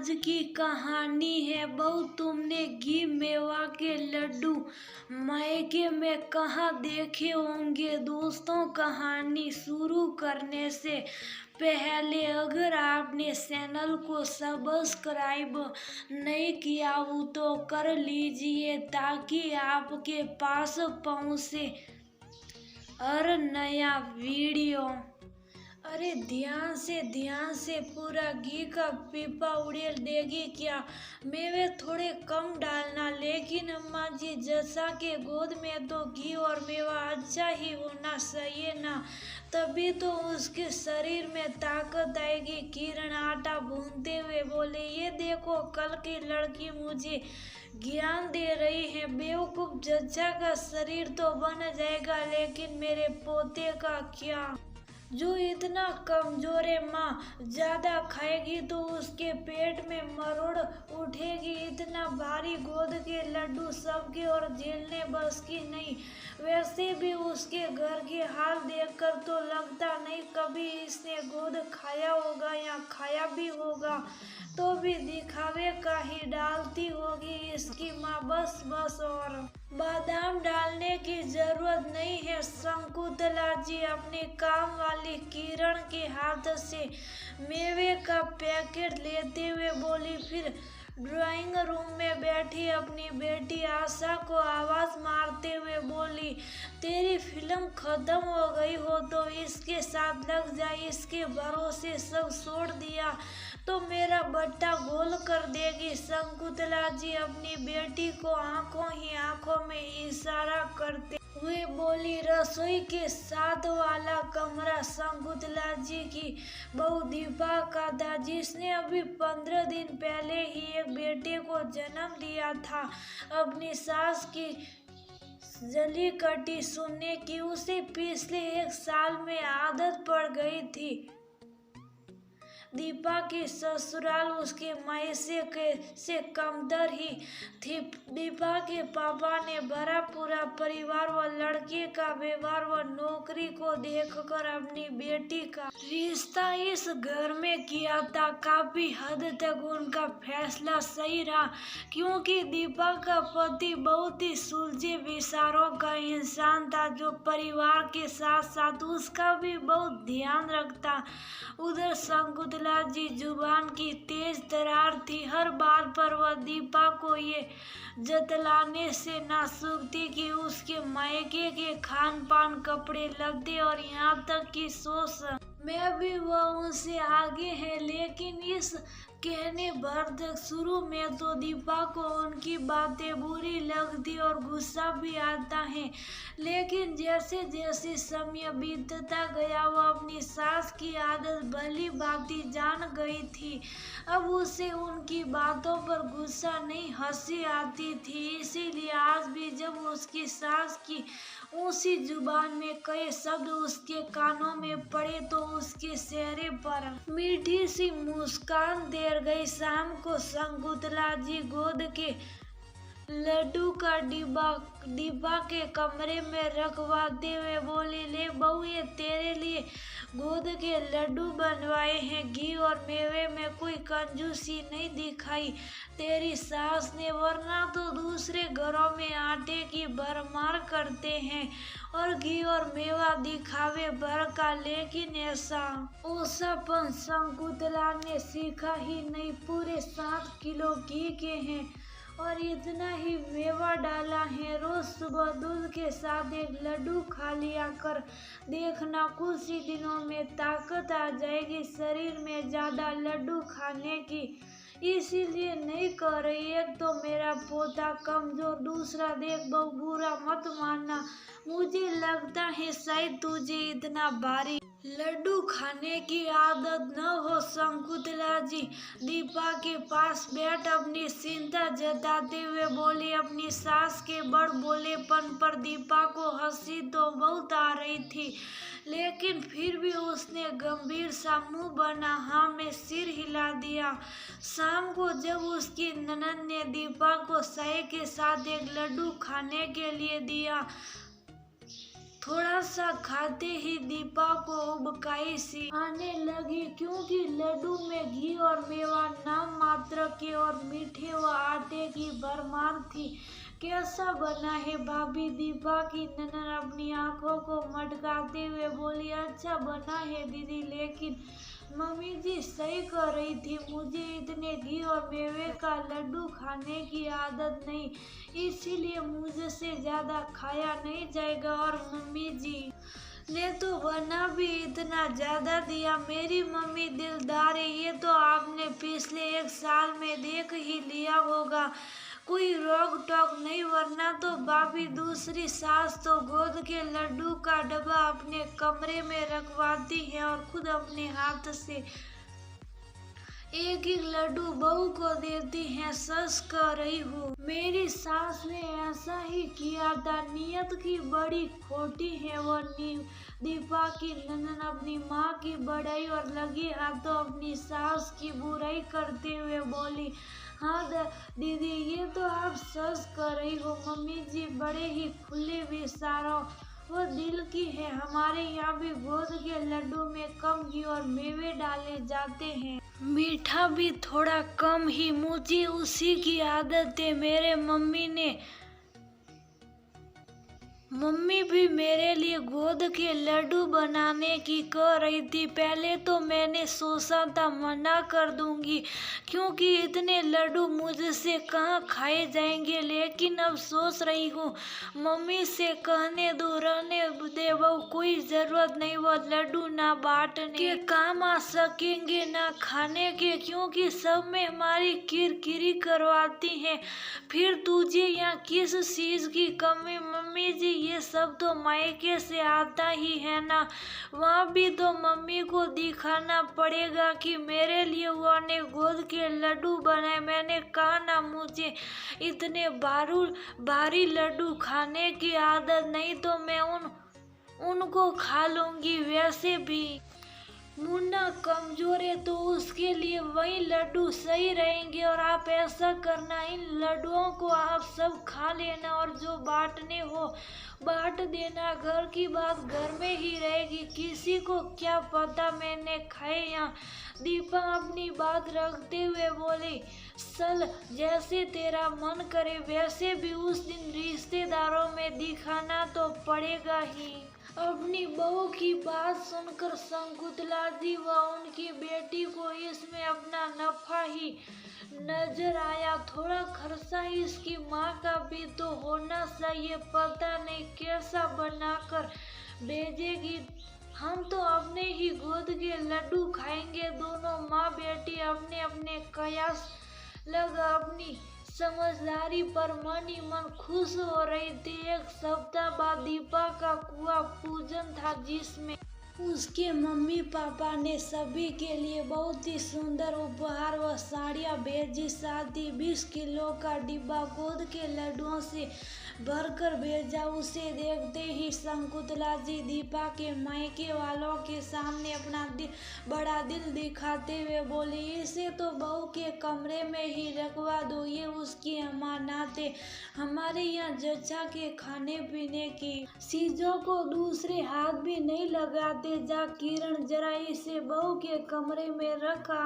आज की कहानी है बहू, तुमने घी मेवा के लड्डू मायके में कहाँ देखे होंगे। दोस्तों, कहानी शुरू करने से पहले अगर आपने चैनल को सब्सक्राइब नहीं किया हो तो कर लीजिए ताकि आपके पास पहुँचे हर नया वीडियो। अरे ध्यान से पूरा घी का पीपा उड़ेल देगी क्या? मेवे थोड़े कम डालना। लेकिन अम्मा जी, जैसा के गोद में तो घी और मेवा अच्छा ही होना चाहिए ना, तभी तो उसके शरीर में ताकत आएगी। किरण आटा भूनते हुए बोले, ये देखो कल की लड़की मुझे ज्ञान दे रही है। बेवकूफ, जज्जा का शरीर तो बन जाएगा लेकिन मेरे पोते का क्या, जो इतना कमजोर है। माँ ज्यादा खाएगी तो उसके पेट में मरोड़ उठेगी। इतना भारी गोद के लड्डू सबके और झेलने बस की नहीं। वैसे भी उसके घर के हाल देखकर तो लगता नहीं कभी इसने गोद खाया होगा या खाया भी होगा तो भी दिखावे का ही डालती होगी इसकी माँ। बस और बादाम डालने की जरूरत नहीं है। शंकुतला जी अपनी काम वाली किरण के हाथ से मेवे का पैकेट लेते हुए बोली, फिर ड्राइंग रूम में बैठी अपनी बेटी आशा को आवाज मारते हुए बोली, तेरी फिल्म खत्म हो गई हो तो इसके साथ लग जाए। इसके भरोसे सब छोड़ दिया तो मेरा बट्टा गोल कर देगी। शंकुतला जी अपनी बेटी को आंखों ही आंखों में इशारा करते हुए बोली, रसोई के साथ वाला कमरा। शंकुतला जी की बहू दीपा का था, जिसने अभी 15 दिन पहले ही एक बेटे को जन्म दिया था। अपनी सास की जली कटी सुनने की उसे पिछले 1 साल में आदत पड़ गई थी। दीपा की ससुराल उसके मायसे से कमतर ही थी। दीपा के पापा ने भरा पूरा परिवार व लड़के का व्यवहार व नौकरी को देखकर अपनी बेटी का रिश्ता इस घर में किया था। काफी हद तक उनका फैसला सही रहा, क्योंकि दीपा का पति बहुत ही सुलझे विचारों का इंसान था, जो परिवार के साथ साथ उसका भी बहुत ध्यान रखता। उधर शंकुतला जी जुबान की तेज तरार थी। हर बात पर वह दीपा को ये जतलाने से ना सूखती कि उसके मायके के खान पान, कपड़े लत्ते और यहाँ तक कि सोच में भी वह उनसे आगे है। लेकिन इस कहने भर तक शुरू में तो दीपा को उनकी बातें बुरी लगती और गुस्सा भी आता है। लेकिन जैसे जैसे समय बीतता गया वह अपनी सास की आदत भली भांति जान गई थी। अब उसे उनकी बातों पर गुस्सा नहीं, हंसी आती थी। इसीलिए आज भी जब उसकी सास की ऊंची जुबान में कई शब्द उसके कानों में पड़े तो उसके चेहरे पर मीठी सी मुस्कान देर गई। शाम को शंकुतला जी गोद के लड्डू का डिब्बा के कमरे में रखवाते हुए बोली, ले बहू, ये तेरे लिए गोद के लड्डू बनवाए हैं। घी और मेवे में कोई कंजूसी नहीं दिखाई तेरी सास ने, वरना तो दूसरे घरों में आटे की भरमार करते हैं और घी और मेवा दिखावे भर का। लेकिन ऐसा ओसापन शंकुतला ने सीखा ही नहीं। पूरे 7 किलो घी के हैं और इतना ही मेवा डाला है। रोज सुबह दूध के साथ एक लड्डू खा लिया कर देखना, कुछ ही दिनों में ताकत आ जाएगी शरीर में ज्यादा लड्डू खाने की। इसीलिए नहीं कर रही। एक तो मेरा पोता कमजोर, दूसरा देख बहू, बुरा मत मानना, मुझे लगता है शायद तुझे इतना भारी लड्डू खाने की आदत न हो। शंकुतला जी दीपा के पास बैठ अपनी चिंता जताते हुए बोली। अपनी सास के बड़ बोलेपन पर दीपा को हंसी तो बहुत आ रही थी, लेकिन फिर भी उसने गंभीर सा मुंह बना हाँ में सिर हिला दिया। शाम को जब उसकी ननद ने दीपा को चाय के साथ एक लड्डू खाने के लिए दिया, थोड़ा सा खाते ही दीपा को उबकाई सी आने लगी, क्योंकि लड्डू में घी और मेवा नाम मात्र अदरक के और मीठे व आटे की भरमार थी। कैसा बना है भाभी? दीपा की ननद अपनी आंखों को मटकाते हुए बोली। अच्छा बना है दीदी, लेकिन मम्मी जी सही कह रही थी, मुझे इतने घी और मेवे का लड्डू खाने की आदत नहीं, इसीलिए मुझसे ज्यादा खाया नहीं जाएगा। और मम्मी जी ने तो बना भी इतना ज्यादा दिया। मेरी मम्मी दिलदार है, ये तो आपने पिछले 1 साल में देख ही लिया होगा। कोई रोक टोक नहीं, वरना तो भाभी दूसरी सास तो गोद के लड्डू का डब्बा अपने कमरे में रखवाती है और खुद अपने हाथ से एक एक लड्डू बहू को देती हैं। सच कह रही हूँ, मेरी सास ने ऐसा ही किया था। नियत की बड़ी खोटी है वो। दीपा की ननद अपनी माँ की बढ़ाई और लगी हाथों अपनी सास की बुराई करते हुए बोली। हाँ दीदी, ये तो आप सच कह रही हो। मम्मी जी बड़े ही खुले विचारों वो दिल की है। हमारे यहाँ भी गोद के लड्डू में कम घी और मेवे डाले जाते हैं, मीठा भी थोड़ा कम ही। मुझे उसी की आदत है। मेरे मम्मी भी मेरे लिए गोद के लड्डू बनाने की कह रही थी। पहले तो मैंने सोचा था मना कर दूंगी, क्योंकि इतने लड्डू मुझसे कहाँ खाए जाएंगे, लेकिन अब सोच रही हूँ मम्मी से कहने दो, रहने दे बहू, कोई जरूरत नहीं। वो लड्डू ना बांटने के काम आ सकेंगे ना खाने के, क्योंकि सब में हमारी किरकिरी करवाती हैं। फिर तुझे यहाँ किस चीज की कमी? मम्मी जी ये सब तो मायके से आता ही है ना, वहाँ भी तो मम्मी को दिखाना पड़ेगा कि मेरे लिए उन्होंने गोद के लड्डू बनाए। मैंने कहा ना, मुझे इतने भारी लड्डू खाने की आदत नहीं, तो मैं उनको खा लूंगी। वैसे भी मुन्ना कमजोर है, तो उसके लिए वही लड्डू सही रहेंगे। और आप ऐसा करना, इन लड्डुओं को आप सब खा लेना और जो बांटने हो बांट देना। घर की बात घर में ही रहेगी, किसी को क्या पता मैंने खाए या। दीपा अपनी बात रखते हुए बोली। चल, जैसे तेरा मन करे, वैसे भी उस दिन रिश्तेदारों में दिखाना तो पड़ेगा ही। अपनी बहू की बात सुनकर शकुंतला जी व उनकी बेटी को इसमें अपना नफा ही नजर आया। थोड़ा खर्चा इसकी माँ का भी तो होना चाहिए, पता नहीं कैसा बनाकर भेजेगी। हम तो अपने ही गोद के लड्डू खाएंगे। दोनों माँ बेटी अपने अपने कयास लगा अपनी समझदारी पर मन ही मन खुश हो रही थी। 1 सप्ताह बाद दीपा का कुआं पूजन था, जिसमें उसके मम्मी पापा ने सभी के लिए बहुत ही सुंदर उपहार व साड़ियाँ भेजी। साथ ही 20 किलो का डिब्बा गोद के लड्डुओं से भरकर भेजा। उसे देखते ही शकुंतला जी दीपा के मायके वालों के सामने अपना बड़ा दिल दिखाते हुए बोली, इसे तो बहू के कमरे में ही रखवा दो, ये उसकी अमानत है। हमारे यहाँ जच्चा के खाने पीने की चीजों को दूसरे हाथ भी नहीं लगाते। जा किरण, जरा इसे बहू के कमरे में रखा।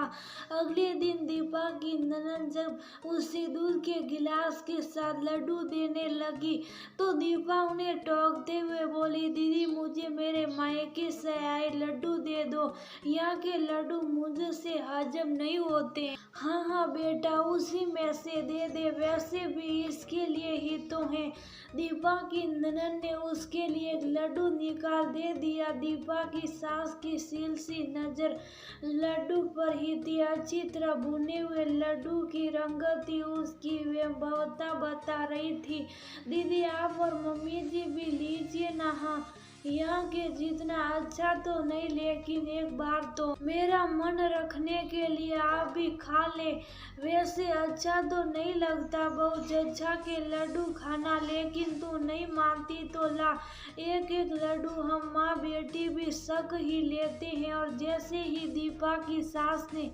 अगले दिन दीपा की ननद जब उसे दूध के गिलास के साथ लड्डू देने लगी, तो दीपा उन्हें टोकते हुए बोली, दीदी मुझे मेरे मायके से आए लड्डू दे दो, यहाँ के लड्डू मुझसे हजम नहीं होते। हाँ हाँ बेटा, उसी में से दे दे, वैसे भी इसके लिए ही तो है। दीपा की ननद ने उसके लिए एक लड्डू निकाल दे दिया। दीपा की सास की सीलसी नजर लड्डू पर ही थी। अच्छी तरह भुने हुए लड्डू की रंगत ही उसकी व्यवहारता बता रही थी। दीदी आप और मम्मी जी भी लीजिए ना। हाँ, यहाँ के जितना अच्छा तो नहीं, लेकिन एक बार तो मेरा मन रखने के लिए आप भी खा ले। वैसे अच्छा तो नहीं लगता बहू जज्जा के लड्डू खाना, लेकिन तू नहीं मानती तो ला, एक एक लड्डू हम माँ बेटी भी सक ही लेते हैं। और जैसे ही दीपा की सास ने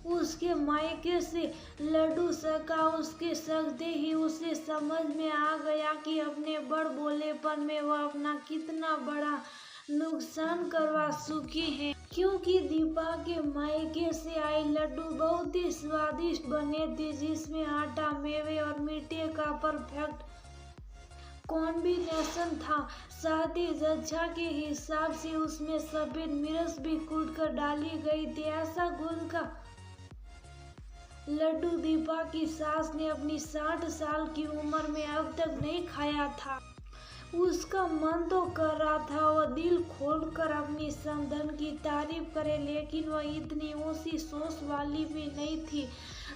उसके मायके से लड्डू सका, उसके सकते ही उसे समझ में आ गया कि अपने बड़ बोलेपन में वह अपना कितना बड़ा नुकसान करवा चुकी हैं, क्योंकि दीपा के मायके से आए लड्डू बहुत ही स्वादिष्ट बने थे, जिसमें आटा, मेवे और मीठे का परफेक्ट कॉम्बिनेशन था। साथ ही जज्बा के हिसाब से उसमें सफेद मिर्च भी कूट कर डाली गई थी। ऐसा गुड़ का लड्डू दीपा की सास ने अपनी 60 साल की उम्र में अब तक नहीं खाया था। उसका मन तो कर रहा था वह दिल खोलकर अपनी समधन की तारीफ करे, लेकिन वह इतनी ऊंची सोच वाली भी नहीं थी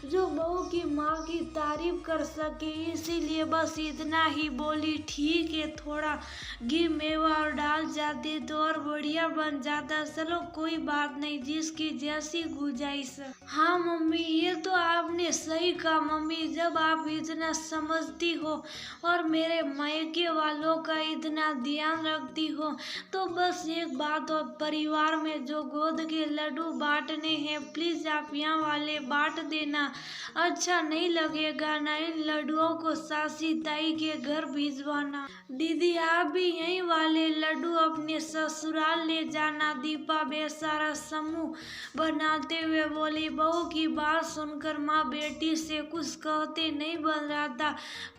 जो बहू की माँ की तारीफ कर सके। इसीलिए बस इतना ही बोली, ठीक है, थोड़ा घी मेवा और डाल जाते तो और बढ़िया बन जाता। चलो कोई बात नहीं, जिसकी जैसी गुंजाइश। हाँ मम्मी, ये तो आपने सही कहा मम्मी। जब आप इतना समझती हो और मेरे मायके वालों का इतना ध्यान रखती हो, तो बस एक बात और, परिवार में जो गोद के लड्डू बांटने हैं, प्लीज आप यहाँ वाले बांट देना। अच्छा नहीं लगेगा ना, इन लड्डुओं को सासी ताई के घर भिजवाना। दीदी आप भी यही वाले लड्डू अपने ससुराल ले जाना। दीपा बेसारा समूह बनाते हुए बोली। बहू की बात सुनकर माँ बेटी से कुछ कहते नहीं बन रहा था।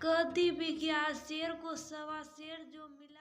कहती भी क्या, शेर को सवा शेर जो मिला।